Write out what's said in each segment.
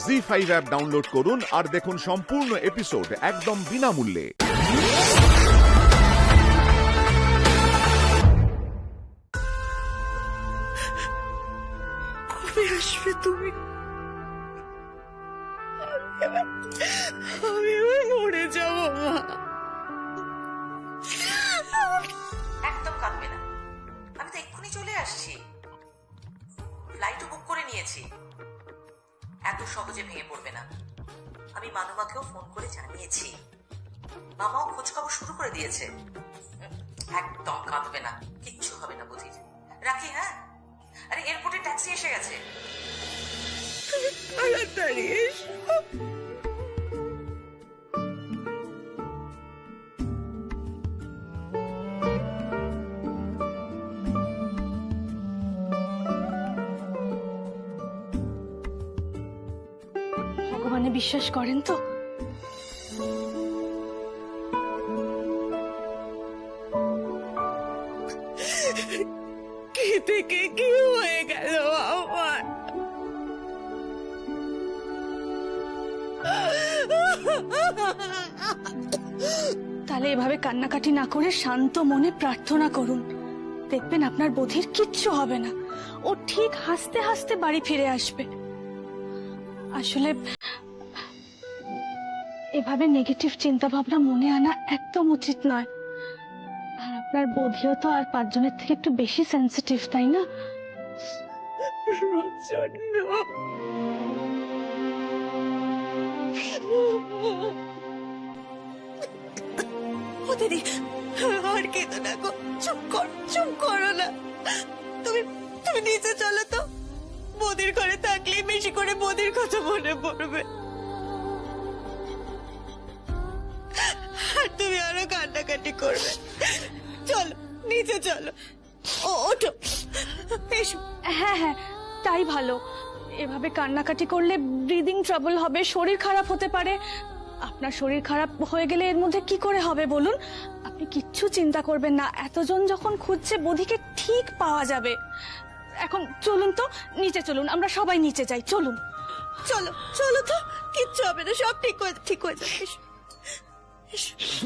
ZEE5 app download করুন আর দেখুন সম্পূর্ণ এপিসোড একদম বিনামূল্যে। কবে আসবে তুমি? আমি এবার মরে যাবো মা। একদম কাঁদবে না, আমি তো এক্ষুনি চলে আসছি। ফ্লাইটও বুক করে নিয়েছি। এত সহজে ভেঙে পড়বে না। আমি মানুমাকেও ফোন করে জানিয়েছি, মামাও খোঁজ খবর শুরু করে দিয়েছে। একদম কাঁদবে না, কিচ্ছু হবে না বুঝি। রাখি, হ্যাঁ? আরে এয়ারপোর্টে ট্যাক্সি এসে গেছে। তাড়াতাড়ি এসো। ভগবানে বিশ্বাস করেন তো? কি থেকে কি হয়ে গেল আমার? তাহলে এভাবে কান্নাকাটি না করে শান্ত মনে প্রার্থনা করুন, দেখবেন আপনার বধির কিচ্ছু হবে না। ও ঠিক হাসতে হাসতে বাড়ি ফিরে আসবে। আসলে এভাবে নেগেটিভ চিন্তা ভাবনা মনে আনা একদম উচিত নয়। আর আপনার বধিও তো আর 5 জনের থেকে একটু বেশি সেন্সিটিভ, তাই না? ও দিদি, আর কেঁদো না গো, চুপ করো না। তুমি তুমি নিচে চলো তো। বদির ঘরে থাকলেই বেশি করে বদির কথা মনে পড়বে। আর তুমি আরো কান্নাকাটি করবে। চলো নিচে চলো। ওঠো, এসো। হ্যাঁ হ্যাঁ, তাই ভালো। এভাবে কান্নাকাটি করলে ব্রিদিং ট্রাবল হবে, শরীর খারাপ হতে পারে। আপনার শরীর খারাপ হয়ে গেলে এর মধ্যে কি করে হবে বলুন? আপনি কিচ্ছু চিন্তা করবেন না, এতজন যখন খুঁজছে বধিকে ঠিক পাওয়া যাবে। এখন চলুন তো, নিচে চলুন, আমরা সবাই নিচে যাই, চলুন। চলো চলো তো, কিচ্ছু হবে না, সব ঠিক হয়ে যাবে। এসো এসো।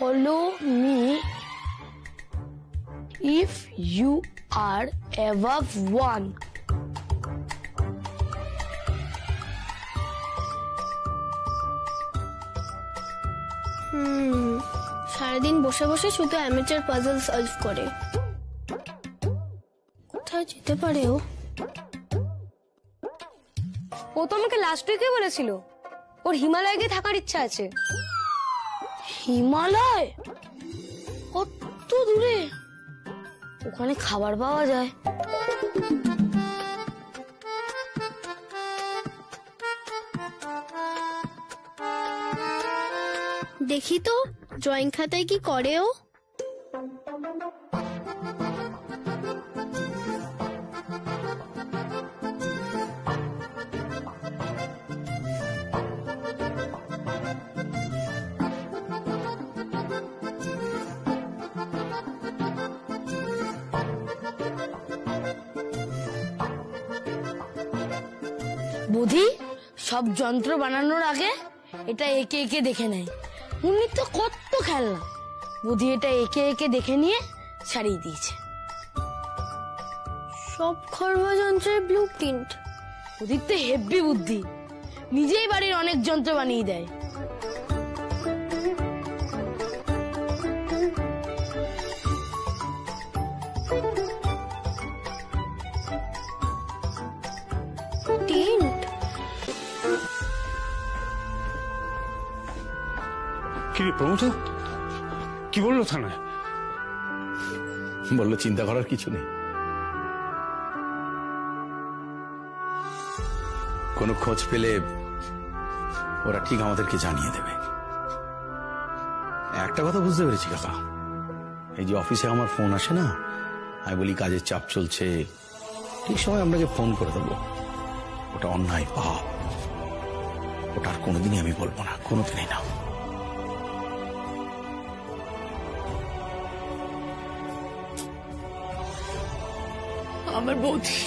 Follow me if you are above 1. সারাদিন বসে বসে শুধু অ্যামেচার পাজল সলভ করে। কোথায় যেতে পারে ও? ও তো আমাকে লাস্ট উইকে বলেছিল ওর হিমালয়ে গিয়ে থাকার ইচ্ছা আছে। হিমালয়? কত দূরে? ওখানে খাবার পাওয়া যায়। দেখি তো ড্রয়িং খাতায় কি করে ও। বুদ্ধি সব যন্ত্র বানানোর আগে এটা একে একে দেখে নেয়। উনি তো কত খেলনা, বুদ্ধি এটা একে একে দেখে নিয়ে ছাড়িয়ে দিয়েছে। সব ঘরোয়া যন্ত্রের ব্লু প্রিন্ট। বুদ্ধির তো হেব্বি বুদ্ধি, নিজেই বাড়ির অনেক যন্ত্র বানিয়ে দেয়। টেন্ট। কি রে প্রমোদ, কি বললো থানায়? বললো চিন্তা করার কিছু নেই, কোনো খোঁজ পেলে ওরা ঠিক আমাদেরকে জানিয়ে দেবে। একটা কথা বুঝতে পেরেছি কাকা, এই যে অফিসে আমার ফোন আসে না, আমি বলি কাজের চাপ চলছে, ঠিক সময় আপনাকে ফোন করে দেবো, ওটা অন্যায় পাপ, ওটা আর কোনোদিনই আমি বলবো না, কোনোদিনই না। আমার বৌদি,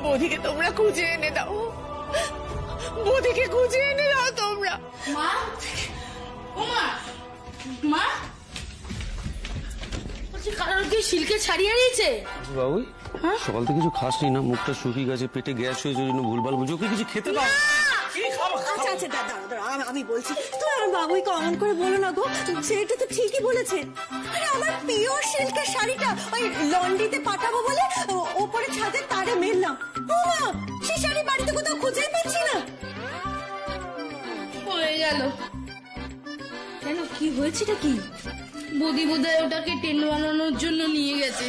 বৌদিকে তোমরা খুঁজে এনে দাও, বৌদিকে খুঁজে এনে দাও তোমরা। মা, ও মা, মা বলছি কারোর কি সিল্কে ছাড়িয়ে দিয়েছে? বাবু সকাল থেকে কিছু খাসনি না, মুখটা শুকিয়ে গেছে, পেটে গ্যাস হয়েছে, জন্য ভুলভাল বুঝো, ওকে কিছু খেতে দাও। আচ্ছা আচ্ছা দাদা, আমি বলছি, তুমি আমার বাবুইকে অমন করে বলো না গো, ছেলেটা তো ঠিকই বলেছে। আরে আমার পিওর সিল্কের শাড়িটা ওই লন্ড্রিতে পাঠাবো বলে ওপরে ছাদে তারে মেললাম, ও মা সেই শাড়ি বাড়িতে কোথাও খুঁজেই পাচ্ছি না। হয়ে গেল কেন, কি হয়েছেটা কি? বৌদি বোধহয় ওটাকে টেন্ট বানানোর জন্য নিয়ে গেছে।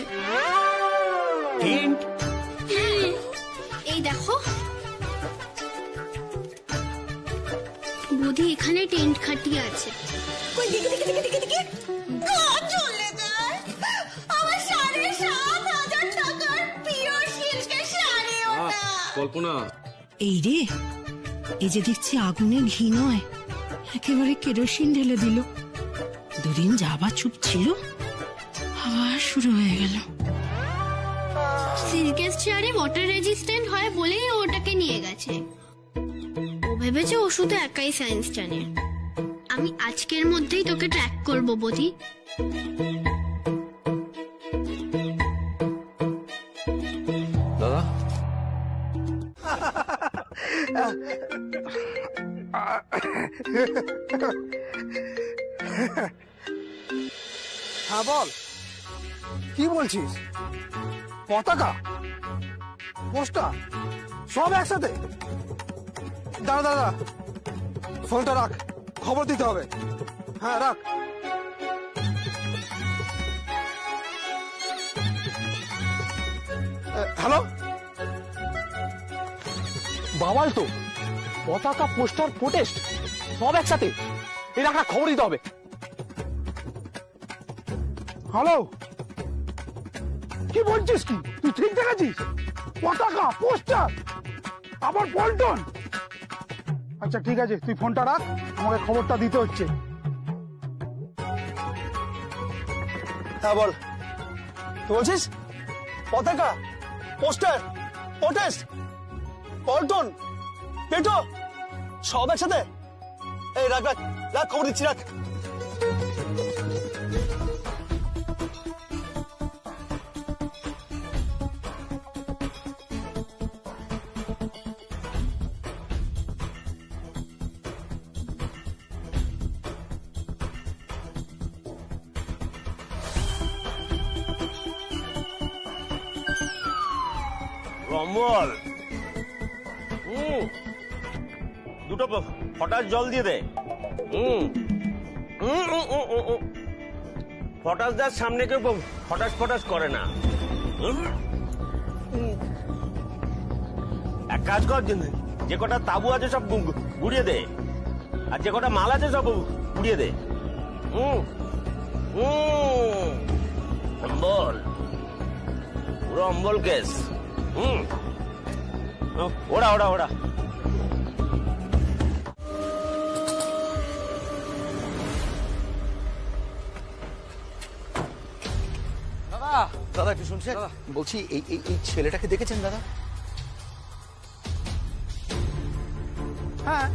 এই দেখো বৌদি এখানে টেন্ট খাটিয়ে আছে। কই দেখি দেখি দেখি দেখি দেখি, চলে যায় আমার 7,500 টাকার পিওর সিল্কের শাড়ি ওটা। কল্পনা, এই রে, এই যে দেখছি আগুনে ঘি নয়, একেবারে কেরোসিন ঢেলে দিল। দুদিন যাবা চুপ ছিল, আবার শুরু হয়ে গেল। সিল্কের শাড়ি ওয়াটার রেজিস্ট্যান্ট হয় বলেই ও ওটাকে নিয়ে গেছে। ও ভেবেছে ও শুধু একাই সায়েন্স জানে। আমি আজকের মধ্যেই তোকে ট্র্যাক করবো বৌদি। দাদা হ্যাঁ বল, কি বলছিস? পতাকা, পোস্টার সব একসাথে? দাঁড়া দাঁড়া, ফোনটা রাখ, খবর দিতে হবে। হ্যাঁ রাখ। হ্যালো, বাবাল তো পতাকা, পোস্টার, প্রোটেস্ট সব একসাথে, এই রাখা, খবর দিতে হবে। হ্যালো, কি বলছিস? কি তুই ঠিক দেখেছিস? পতাকা, পোস্টার, আবার পল্টন? আচ্ছা ঠিক আছে, তুই ফোনটা রাখ, আমাকে খবরটা দিতে হচ্ছে। হ্যাঁ বল, তুই বলছিস পতাকা, পোস্টার, প্রোটেস্ট, পল্টন, পেটো সব একসাথে? এই রাখ রাখ রাখ, খবর দিচ্ছি, রাখ। রম্বল, দুটো ফটাস জল দিয়ে দে। ফটাস দার সামনে কেউ ফটাস ফটাস করে না। এক কাজ কর, যে কটা তাবু আছে সব গুড়িয়ে দে, আর যে কটা মাল আছে সব গুড়িয়ে দে। অম্বল, পুরো অম্বল কেস। ওরা ওরা ওরা দাদা একটু শুনছেন? বলছি এই ছেলেটাকে দেখেছেন দাদা? হ্যাঁ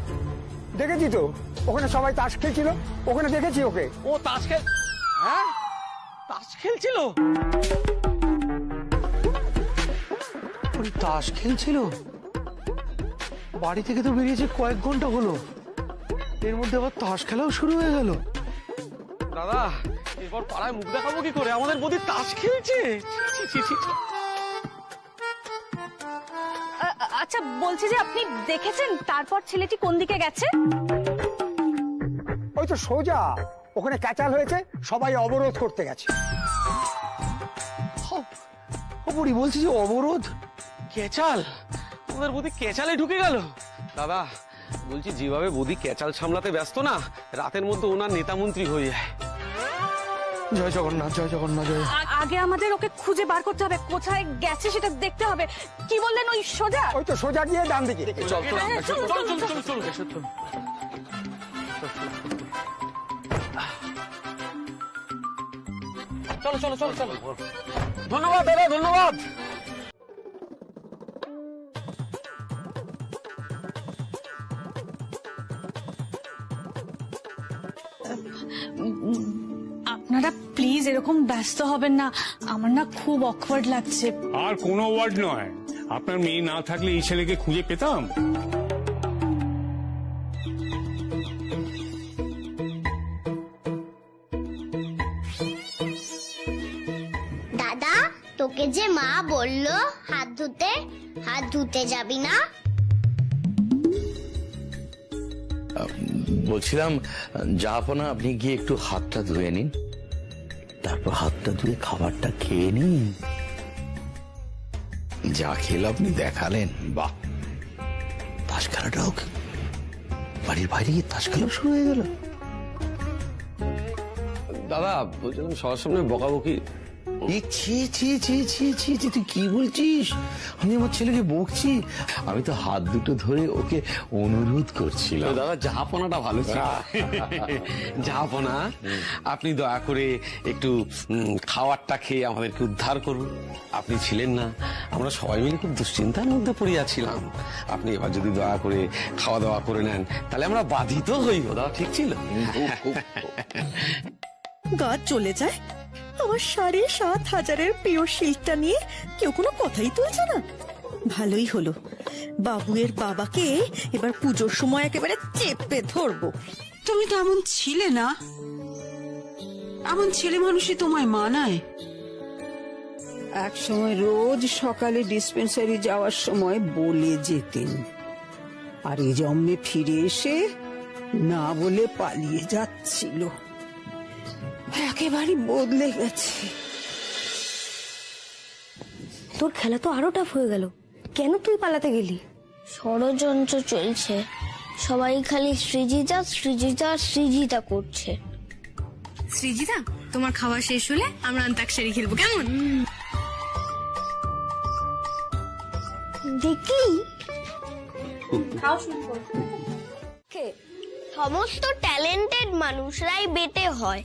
দেখেছি তো, ওখানে সবাই তাস খেলছিল, ওখানে দেখেছি ওকে। ও তাস খেল, হ্যাঁ তাস খেলছিল, তাস খেলছিল। বাড়ি থেকে তো বেরিয়েছে কয়েক ঘন্টা হলো, এর মধ্যে আবার তাস খেলাও শুরু হয়ে গেল। দাদা এরপর পাড়ায় মুখ দেখাবো কি করে? আমাদের বৌদি তাস খেলছে। আচ্ছা বলছি যে আপনি দেখেছেন তারপর ছেলেটি কোন দিকে গেছে? ওই তো সোজা ওখানে ক্যাচাল হয়েছে, সবাই অবরোধ করতে গেছে। ও বুড়ি বলছি যে অবরোধ, কেচাল, আমাদের বৌদি কেচালে ঢুকে গেল। দাদা বলছি যেভাবে বৌদি কেচাল সামলাতে ব্যস্ত না, রাতের মধ্যে ওনার নেতা মন্ত্রী হয়ে যায়। জয় জগন্নাথ, জয় জগন্নাথ, জয়। আগে আমাদের ওকে খুঁজে বার করতে হবে, কোথায় গেছে সেটা দেখতে হবে। কি বললেন ওই সোজা? ওই তো সোজা গিয়ে ডান দিকে। চল চল হ্যাঁ, চল চল, চল চল, চল চল চল চল। চলো চলো চলো চলো। ধন্যবাদ দাদা, ধন্যবাদ। আপনারা প্লিজ এরকম ব্যস্ত হবেন না, আমার না খুব অকওয়ার্ড লাগছে। আর কোনো ওয়ার্ড নয়, আপনার মেয়ে না থাকলে এই ছেলেকে খুঁজে পেতাম? দাদা তোকে যে মা বললো হাত ধুতে যাবি না? বলছিলাম জাহাপনা আপনি গিয়ে একটু হাতটা ধুয়ে নিন, তারপর হাতটা ধুয়ে খাবারটা খেয়ে নিন। যা খেলে আপনি দেখালেন, বাহ! তাস খেলাটাও বাড়ির বাইরে গিয়ে তাস খেলা শুরু হয়ে গেল। দাদা বলছিলাম সবার সামনে বকাবকি। তুই কি বলছিস? আমি আমার ছেলেকে বকছি? আমি তো হাত দুটো ধরে ওকে অনুরোধ করছিলাম। দাদা জাহাপনাটা ভালো ছিল। জাহাপনা আপনি দয়া করে একটু খাবারটা খেয়ে আমাদেরকে উদ্ধার করুন। আপনি ছিলেন না, আমরা সবাই মিলে খুব দুশ্চিন্তার মধ্যে পড়িয়াছিলাম। আপনি এবার যদি দয়া করে খাওয়া দাওয়া করে নেন তাহলে আমরা বাধিত হইব। দাদা ঠিক ছিল? গা চলে যায়, আমার ৭,৫০০০-এর প্রিয় শিল্পটা নিয়ে কেউ কোনো কথাই তুলছে না। ভালোই হলো, বাবুয়ের বাবাকে এবার পুজোর সময় একেবারে চেপে ধরবো। তুমি তো এমন ছিলে না, এমন ছেলে মানুষই তোমায় মানায়। এক সময় রোজ সকালে ডিসপেন্সারি যাওয়ার সময় বলে যেতেন, আর এই জন্মে ফিরে এসে না বলে পালিয়ে যাচ্ছিল। একেবারে বদলে গেছে। তোর খেলা তো আরো টাফ হয়ে গেল, কেন তুই পালাতে গেলি? ষড়যন্ত্র চলছে, সবাই খালি সৃজিতা সৃজিতা সৃজিতা করছে। সৃজিতা তোমার খাওয়া শেষ হলে আমরা অন্তাক্ষরী খেলবো, কেমন? দেখি সমস্ত ট্যালেন্টেড মানুষরাই বেটে হয়।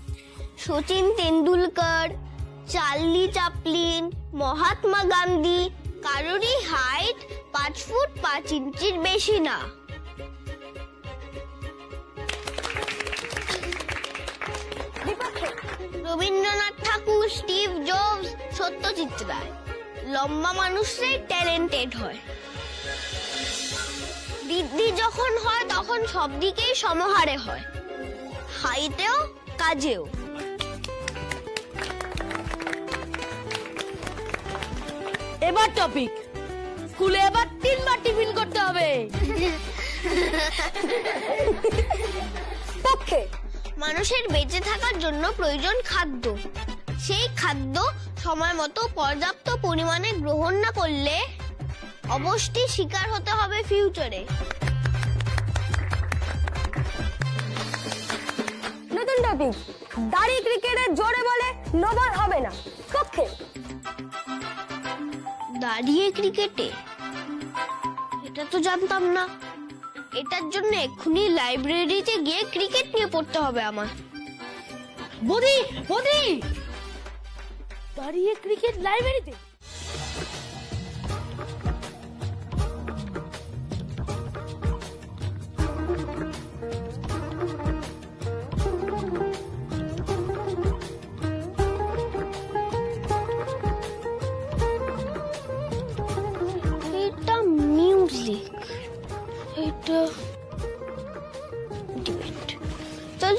সচিন তেন্ডুলকর, চার্লি চ্যাপলিন, মহাত্মা গান্ধী, কারোরই হাইট 5 ফুট 5 ইঞ্চির বেশি না। রবীন্দ্রনাথ ঠাকুর, স্টিভ জবস, সত্যজিৎ রায়, লম্বা মানুষরাই ট্যালেন্টেড হয়। বৃদ্ধি যখন হয় তখন সব দিকেই সমহারে হয়, হাইটেও কাজেও। এবার টপিক, স্কুলে এবার 3 বার টিফিন করতে হবে। পক্ষে মানুষের বেঁচে থাকার জন্য প্রয়োজন খাদ্য। সেই খাদ্য সময় মতো পর্যাপ্ত পরিমাণে গ্রহণ না করলে অবশ্যই শিকার হতে হবে ফিউচারে। নতুন টপিক, দাড়ি ক্রিকেটে জোরে বলে নো বল হবে না। পক্ষে দাঁড়িয়ে ক্রিকেটে, এটা তো জানতাম না। এটার জন্য এক্ষুনি লাইব্রেরিতে গিয়ে ক্রিকেট নিয়ে পড়তে হবে আমার। বদি বদি, দাঁড়িয়ে ক্রিকেট লাইব্রেরিতে?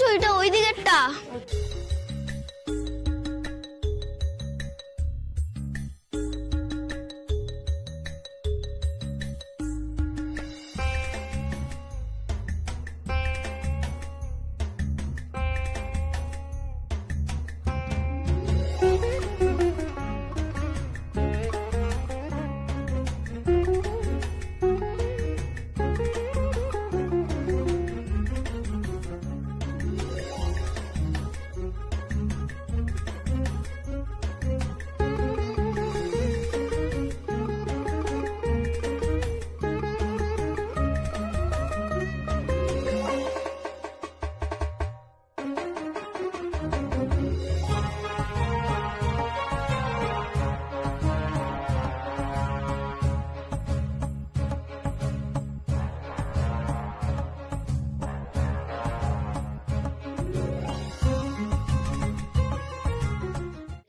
বলছো এটা ওই দিকেরটা?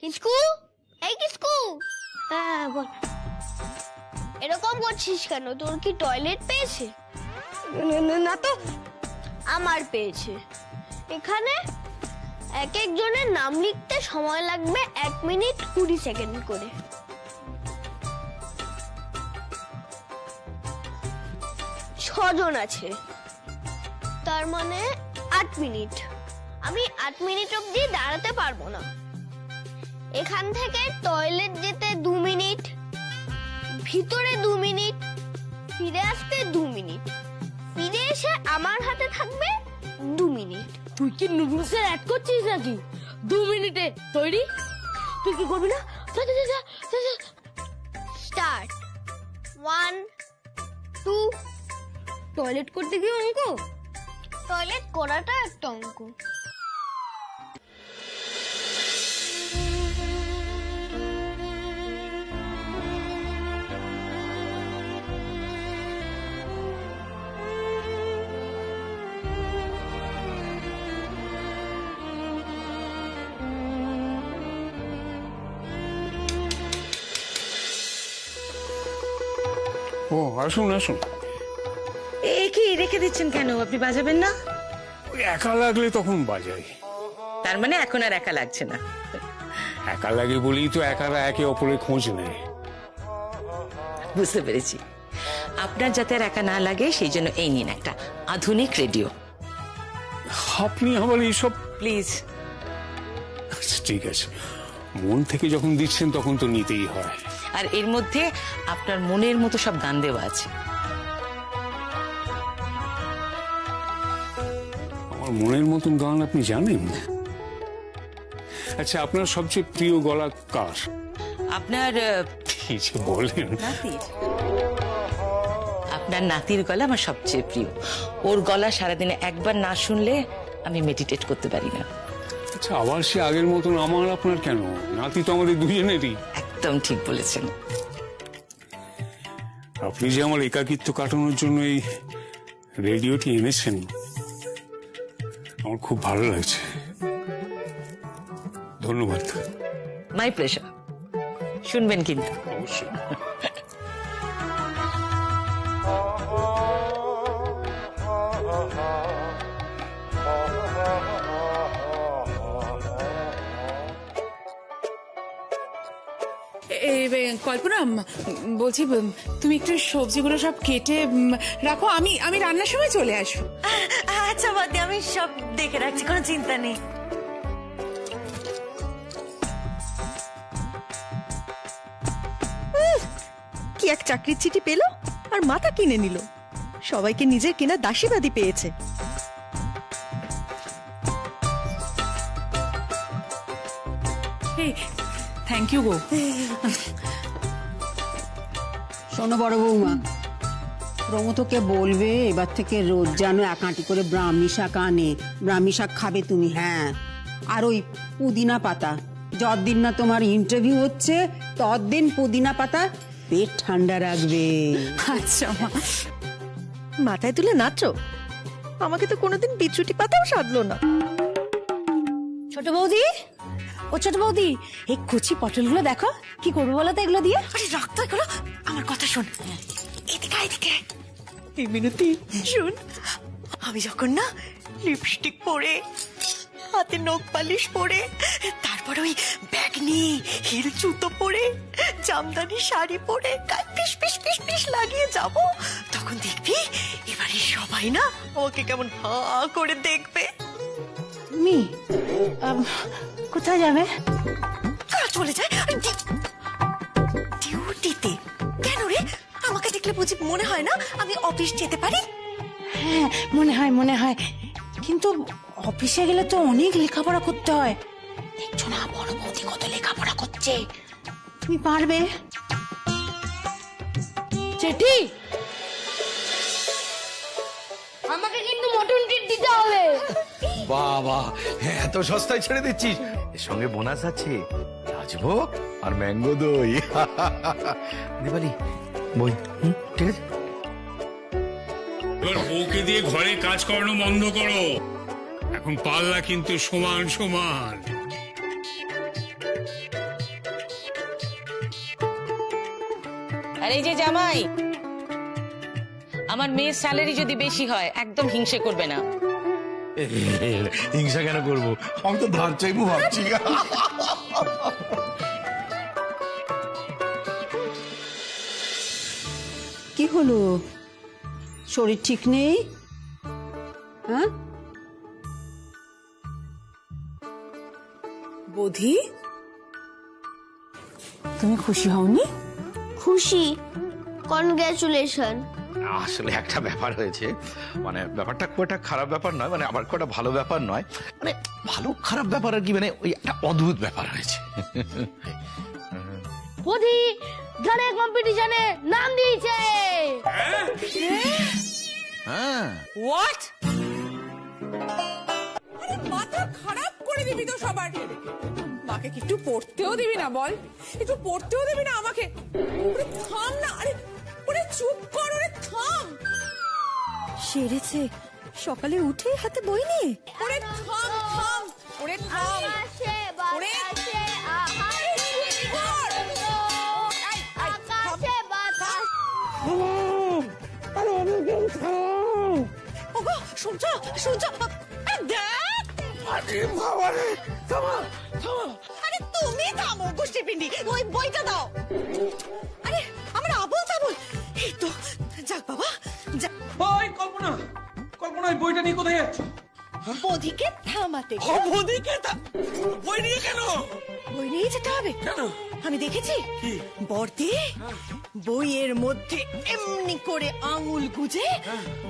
কিসকু, এই কিসকু। হ্যাঁ বল। এরকম করছিস কেন? তোর কি টয়লেট পেয়েছে? না তো, আমার পেয়েছে। এখানে এক একজনের নাম লিখতে সময় লাগবে 1 মিনিট 20 সেকেন্ড করে। ছজন আছে, তার মানে 8 মিনিট। আমি 8 মিনিট অবধি দাঁড়াতে পারবো না। এখান থেকে টয়লেট যেতে 2 মিনিট, ভিতরে 2 মিনিট, ফিরে আসতে 2 মিনিট, ফিরে এসে আমার হাতে থাকবে 2 মিনিট। তুই কি নুডলসের অ্যাড করছিস নাকি? 2 মিনিটে তৈরি? তুই কি করবি না? স্টার্ট। 1 2। টয়লেট করতে গিয়ে অঙ্ক? টয়লেট করাটা একটা অঙ্ক। ও আসুন আসুন। এ কি রেখে দিচ্ছেন কেন? আপনি বাজাবেন না? ওই একা লাগলে তখন বাজাই। তার মানে এখন আর একা লাগছে না? একা লাগে বলেই তো একারা একে অপরের খোঁজ নেয়। বুঝতে পেরেছি। আপনার যাতে আর একা না লাগে সেই জন্য এই নিন একটা আধুনিক রেডিও। আপনি আবার এইসব? প্লিজ। আচ্ছা ঠিক আছে, মন থেকে যখন দিচ্ছেন তখন তো নিতেই হয়। আর এর মধ্যে আপনার মনের মতো সব গান দেওয়া আছে। আমার মনের মতন গান আপনি জানেন? আচ্ছা, আপনার সবচেয়ে প্রিয় গলা কার? আপনার কিছু বলেন। নাতির। আপনার নাতির গলা আমার সবচেয়ে প্রিয়। ওর গলা সারাদিনে একবার না শুনলে আমি মেডিটেট করতে পারি না। আচ্ছা, আবার সে আগের মতন আমার আপনার কেন? নাতি তো আমাদের দুজনেরই। একদম ঠিক বলেছেন। আপনি যে আমার একাকিত্ব কাটানোর জন্য এই রেডিওটি এনেছেন, আমার খুব ভালো লাগছে। ধন্যবাদ। My pleasure. শুনবেন কিন্তু? অবশ্যই। কল্পনা বলছি, তুমি একটু সবজিগুলো সব কেটে রাখো, আমি রান্নার সময় চলে আসবো। আচ্ছা বদি, আমি সব দেখে রাখছি, কোনো চিন্তা নেই। কি এক চাকরির চিঠি পেল আর মাথা কিনে নিল। সবাইকে নিজের কিনা দাসীবাদী পেয়েছে। থ্যাংক ইউ গো। শোনো বড় বৌমা, প্রমথকে বলবে এবার থেকে রোজ যেন 1 আঁটি করে ব্রাহ্মী শাক আনে। ব্রাহ্মী শাক খাবে তুমি। হ্যাঁ, আর ওই পুদিনা পাতা, যতদিন না তোমার ইন্টারভিউ হচ্ছে ততদিন পুদিনা পাতা পেট ঠান্ডা রাখবে। আচ্ছা মা। মাথায় তুলে নাচো? আমাকে তো কোনোদিন বিচুটি পাতাও সাধলো না। ছোট বৌদি, ও ছোট বৌদি, এই কচি পটলগুলো দেখো, কি করবো বলো তো এগুলো দিয়ে? আরে রক্ত এগুলো, আমার কথা শোন, এদিকে এদিকে। এই মিনতি শুন, আমি যখন না লিপস্টিক পরে, হাতে নখ পালিশ পরে, তারপর ওই ব্যাগ নিয়ে হিল জুতো পরে, জামদানি শাড়ি পরে গায়ে পিস পিস পিস পিস লাগিয়ে যাব, তখন দেখবি এবারে সবাই না ওকে কেমন হা করে দেখবে। তুমি কোথায় যাবে? চলে যায় ডিউটিতে। কেন রে, আমাকে দেখলে বুঝি মনে হয় না আমি অফিস যেতে পারি? হ্যাঁ মনে হয়, কিন্তু অফিসে গেলে তো অনেক লেখাপড়া করতে হয়। দেখছো না বড় বৌদি কত লেখাপড়া করছে। তুমি পারবে? চেটি, আমাকে কিন্তু মটন ট্রিট দিতে হবে। বাবা, এত সস্তায় ছেড়ে দিচ্ছিস? এর সঙ্গে বোনাস আছে, রাজভোগ আর ম্যাঙ্গো দই। দিবালি বই, ঠিক আছে। এবার বউকে দিয়ে ঘরে কাজ করানো বন্ধ করো। এখন পাল্লা কিন্তু সমান সমান। আর এই যে জামাই, আমার মেয়ের স্যালারি যদি বেশি হয় একদম হিংসে করবে না। হিংসা কেন করবো? আমি তো ধার চাইবো ভাবছি। কি হলো, শরীর ঠিক নেই? হ্যাঁ বৌদি, তুমি খুশি হওনি? খুশি, কনগ্রাচুলেশন। আসলে একটা ব্যাপার হয়েছে, মানে ব্যাপারটা খুব একটা খারাপ ব্যাপার নয়, মানে আবার খুব একটা ভালো ব্যাপার নয়, মানে ভালো খারাপ ব্যাপার আর কি, মানে ওই একটা অদ্ভুত ব্যাপার হয়েছে। বৌদি গানের কম্পিটিশনে নাম দিয়েছে। হ্যাঁ, হোয়াট? মাথা খারাপ করে দিবি তো সবার। মাকে কি একটু পড়তেও দিবি না? বল, একটু পড়তেও দিবি না আমাকে? থাম না, আরে ওরে চুপ কর, ওরে থাম। সেরেছে, সকালে উঠে হাতে বই নিয়ে। ওরে থাম থাম, ওরে থাম, ওরে শুনছো শুনছো? আরে বাবা রে, থামা থামা। আরে তুমি থামো গোষ্ঠী পিন্ডি, ওই বইটা দাও। আরে আমরা আবল তাবল। এই তো যাক বাবা, যাক। ওই কল্পনা, কল্পনা এই বইটা নিয়ে কোথায় যাচ্ছ? বৌদিকে থামাতে। বৌদিকে বই নিয়ে কেন? বই নিয়ে যেতে হবে কেন? আমি দেখেছি বর্দি বইয়ের মধ্যে এমনি করে আঙুল গুজে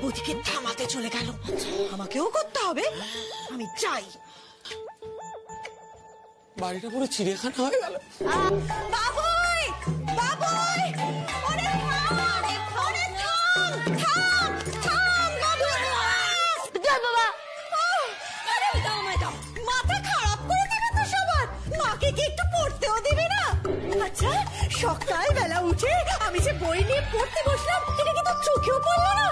বৌদিকে থামাতে চলে গেল। আমাকেও করতে হবে, আমি চাই। বাড়িটা পুরো চিড়িয়াখানা হয়ে গেল। বাবুই, বাবুই, ওরে থাম, ওরে থাম, থাম, থাম, বাবুই। চল বাবা। আরে দাও, ম্যাডাম, মাথা খারাপ করে দিবে তো সবার। মাকে কি একটু পড়তেও দিবে না? আচ্ছা, সকালবেলা উঠে আমি যে বই নিয়ে পড়তে বসলাম, এটা কি তোর চোখেও পড়লো না?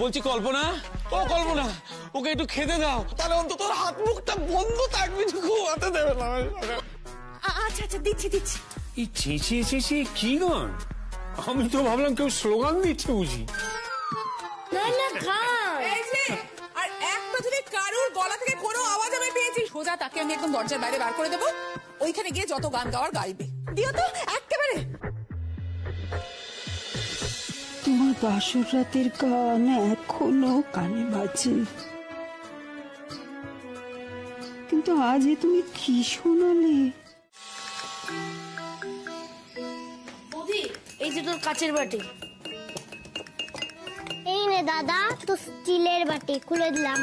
বলছি কল্পনা, ও কল্পনা, ওকে একটু খেতে দাও, তাহলে অন্তত ওর হাত মুখটা বন্ধ থাকবে, ঘুমাতে দেবে না। আচ্ছা আচ্ছা, দিচ্ছি দিচ্ছি। এই চেঁচিয়ে চেঁচিয়ে কি গান? আমি তো ভাবলাম কেউ স্লোগান দিচ্ছে বুঝি। না না খা। এই যে, আর একটা যদি কারুর গলা থেকে কোনো আওয়াজ আমি পেয়েছি, সোজা তাকে আমি একদম দরজার বাইরে বার করে দেবো। ওইখানে গিয়ে যত গান গাওয়ার গাইবে। দিও তো একেবারে। তোমার বাসর রাতের গান এখনো কানে বাজে, কিন্তু আজ তুমি কি শোনালে? বৌদি, এই যে তোর কাচের বাটি। এই নে দাদা, তো স্টিলের বাটি খুলে দিলাম।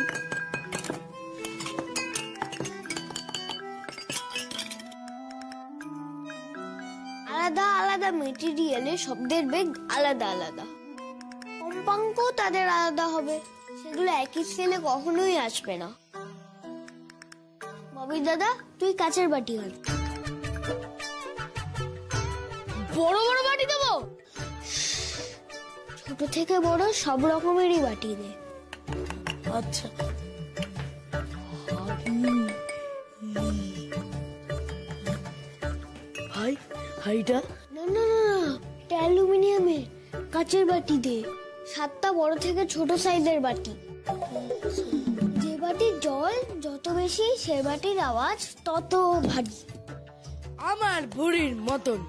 আলাদা আলাদা মেটেরিয়ালে শব্দের বেগ আলাদা আলাদা, কম্পাঙ্ক তাদের আলাদা হবে, সেগুলো একই স্কেলে কখনোই আসবে না। ববি দাদা, তুই কাচের বাটি হল। বড় বড় বাটি দেবো? ছোট থেকে বড় সব রকমেরই বাটি দে। আচ্ছা। হাই, হাইটা? না না না, এটা অ্যালুমিনিয়ামের, কাচের বাটি দে, 7টা বড় থেকে ছোট সাইজের বাটি। যে বাটির জল যত বেশি সে বাটির আওয়াজ তত ভারী। আমার বুড়ির মতন।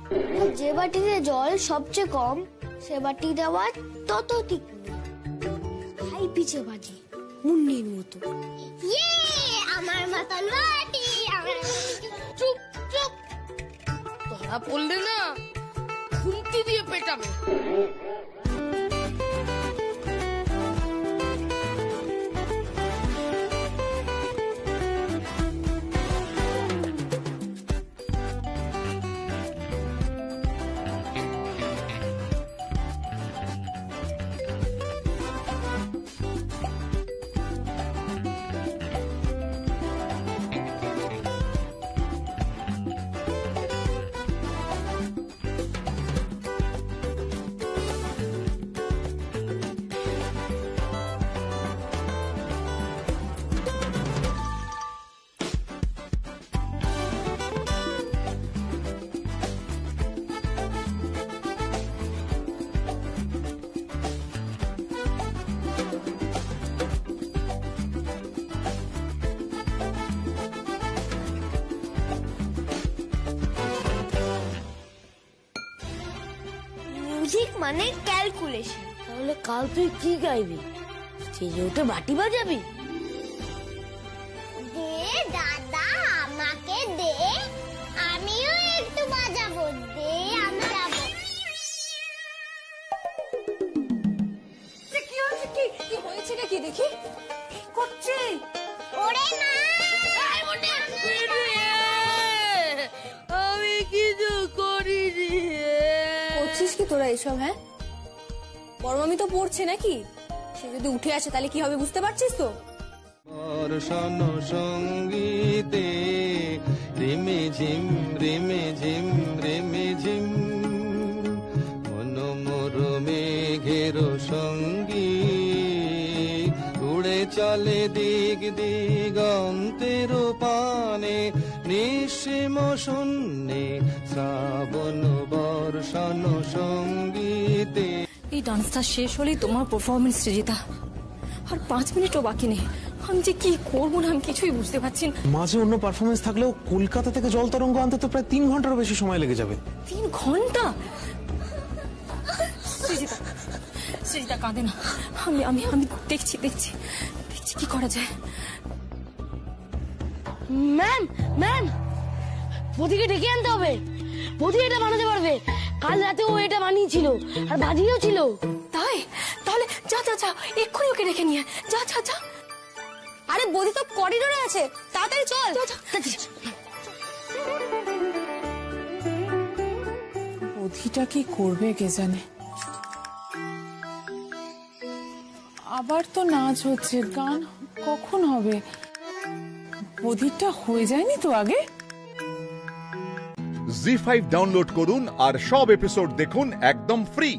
যে বাটিতে জল সবচেয়ে কম সে বাটির আওয়াজ তত তীক্ষ্ণ। হাই পিছে বাজে মুন্নির মতো। আমার মতন বাটি। চুপ চুপ, ধরা পড়লে না খুন্তি দিয়ে পেটাবে। মিউজিক মানে ক্যালকুলেশন। তাহলে কাল তুই কি গাইবি? স্টেজে উঠে বাটি বাজাবি? দে দাদা আমাকে দে, আমিও একটু বাজাবো। দে আমি যাবো। কি হয়েছে? কি হয়েছে নাকি দেখি? কি করছে? ওরে মা! আমি কিছু করিনি। করছিস কি তোরা এসব? হ্যাঁ, বড় মামি তো পড়ছে নাকি? সে যদি উঠে আসে তাহলে কি হবে বুঝতে পারছিস তো? বর্ষণ সঙ্গীতে রিমে ঝিম রিমে ঝিম রিমে ঝিম মনোমর মেঘের সঙ্গী উড়ে চলে দিগ দিগন্তের পানে নিঃসীম শূন্যে শ্রাবণ বর্ষণ সঙ্গীতে। এই ডান্সটা শেষ হলেই তোমার পারফরমেন্স সৃজিতা, আর 5 মিনিটও বাকি নেই। আমি যে কি করবো না আমি কিছুই বুঝতে পারছি না। মাঝে অন্য পারফরমেন্স থাকলেও কলকাতা থেকে জল তরঙ্গ আনতে তো প্রায় 3 ঘন্টারও বেশি সময় লেগে যাবে। 3 ঘন্টা? সৃজিতা, সৃজিতা কাঁদে না। আমি আমি আমি দেখছি দেখছি দেখছি কি করা যায়। ম্যাম ম্যাম, বৌদিকে ডেকে আনতে হবে। বৌদি এটা বানাতে পারবে। কাল রাতে ও এটা বানিয়েছিল আর বাজিয়েও ছিল। তাই? তাহলে যা যা যা, এক্ষুনি ওকে ডেকে নিয়ে যা যা যা। আরে বৌদি তো করিডোরে আছে, তাড়াতাড়ি চল। বৌদিটা কি করবে কে জানে। আবার তো নাচ হচ্ছে, গান কখন হবে? বৌদিটা হয়ে যায়নি তো আগে? জি5 ডাউনলোড করুন আর সব এপিসোড দেখুন একদম ফ্রি।